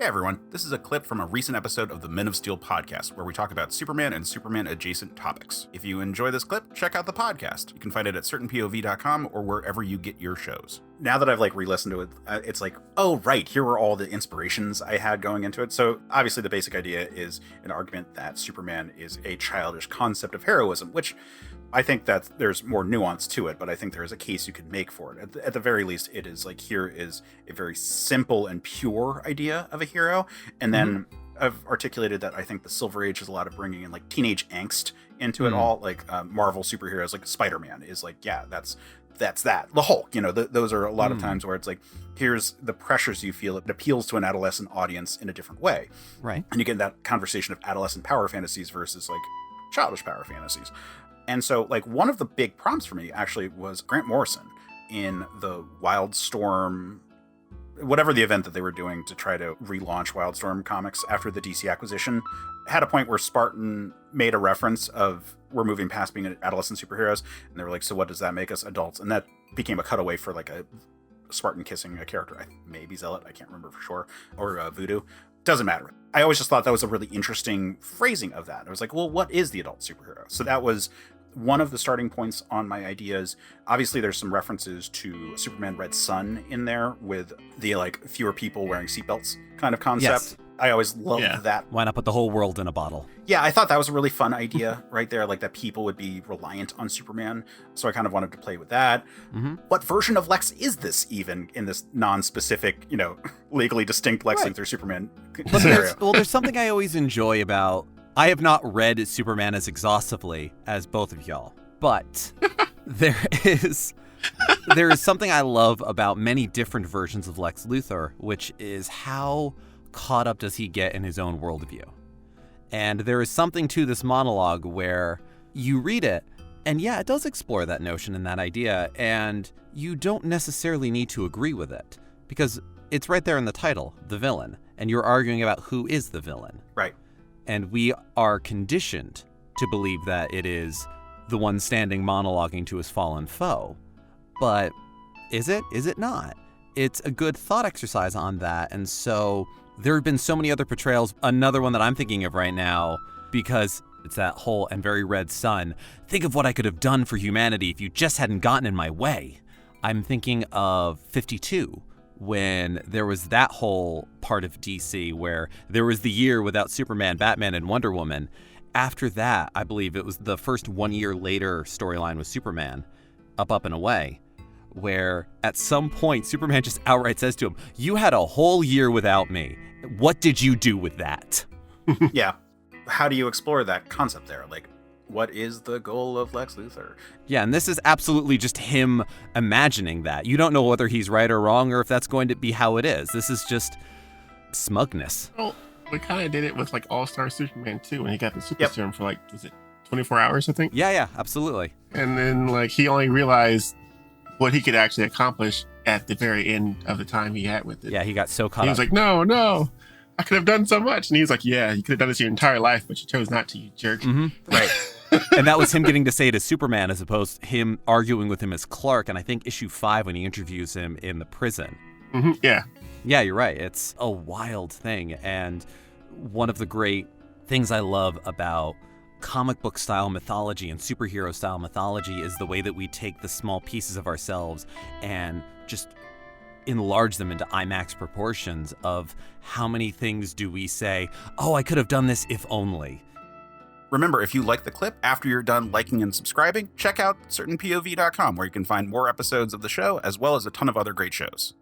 Hey everyone, this is a clip from a recent episode of the Men of Steel podcast where we talk about Superman and Superman adjacent topics. If you enjoy this clip, check out the podcast. You can find it at certainpov.com or wherever you get your shows. Now that I've re-listened to it, it's oh right, here were all the inspirations I had going into it. So obviously the basic idea is an argument that Superman is a childish concept of heroism, which I think that there's more nuance to it, but I think there is a case you could make for it. At the very least, it is here is a very simple and pure idea of a hero. And then I've articulated that I think the Silver Age is a lot of bringing in teenage angst into it all. Marvel superheroes, like Spider-Man is that's that. The Hulk, those are a lot of times where it's here's the pressures you feel. It appeals to an adolescent audience in a different way. Right. And you get that conversation of adolescent power fantasies versus childish power fantasies. And so, one of the big prompts for me actually was Grant Morrison in the Wildstorm, whatever the event that they were doing to try to relaunch Wildstorm comics after the DC acquisition, had a point where Spartan made a reference of we're moving past being adolescent superheroes. And they were so what does that make us adults? And that became a cutaway for a Spartan kissing a character, maybe Zealot, I can't remember for sure, or Voodoo. Doesn't matter. I always just thought that was a really interesting phrasing of that. I was well, what is the adult superhero? So that was one of the starting points on my ideas. Obviously, there's some references to Superman Red Sun in there with the fewer people wearing seatbelts kind of concept. Yes. I always loved that. Why not put the whole world in a bottle? Yeah, I thought that was a really fun idea right there, that people would be reliant on Superman. So I kind of wanted to play with that. Mm-hmm. What version of Lex is this even in this non-specific, legally distinct Lex Luthor Superman scenario? There's something I always enjoy about... I have not read Superman as exhaustively as both of y'all, but there is something I love about many different versions of Lex Luthor, which is how caught up does he get in his own worldview. And there is something to this monologue where you read it, and it does explore that notion and that idea, and you don't necessarily need to agree with it, because it's right there in the title, the villain, and you're arguing about who is the villain. Right. And we are conditioned to believe that it is the one standing monologuing to his fallen foe. But is it? Is it not? It's a good thought exercise on that. And so there have been so many other portrayals. Another one that I'm thinking of right now, because it's that whole and very red sun. Think of what I could have done for humanity if you just hadn't gotten in my way. I'm thinking of 52. When there was that whole part of DC where there was the year without Superman, Batman, and Wonder Woman. After that, I believe it was the first 1 year later storyline with Superman, Up and Away, where at some point Superman just outright says to him, "You had a whole year without me. What did you do with that?" Yeah. How do you explore that concept there? What is the goal of Lex Luthor? Yeah, and this is absolutely just him imagining that. You don't know whether he's right or wrong or if that's going to be how it is. This is just smugness. Well, we kind of did it with All-Star Superman too, when he got the super serum for was it 24 hours, I think? Yeah, absolutely. And then he only realized what he could actually accomplish at the very end of the time he had with it. Yeah, he got so caught up. He was no, I could have done so much. And he was yeah, you could have done this your entire life, but you chose not to, you jerk. Mm-hmm. Right. And that was him getting to say it as Superman as opposed to him arguing with him as Clark. And I think issue 5 when he interviews him in the prison. Mm-hmm. Yeah. Yeah, you're right. It's a wild thing. And one of the great things I love about comic book style mythology and superhero style mythology is the way that we take the small pieces of ourselves and just enlarge them into IMAX proportions of how many things do we say, oh, I could have done this if only. Remember, if you like the clip, after you're done liking and subscribing, check out certainpov.com where you can find more episodes of the show as well as a ton of other great shows.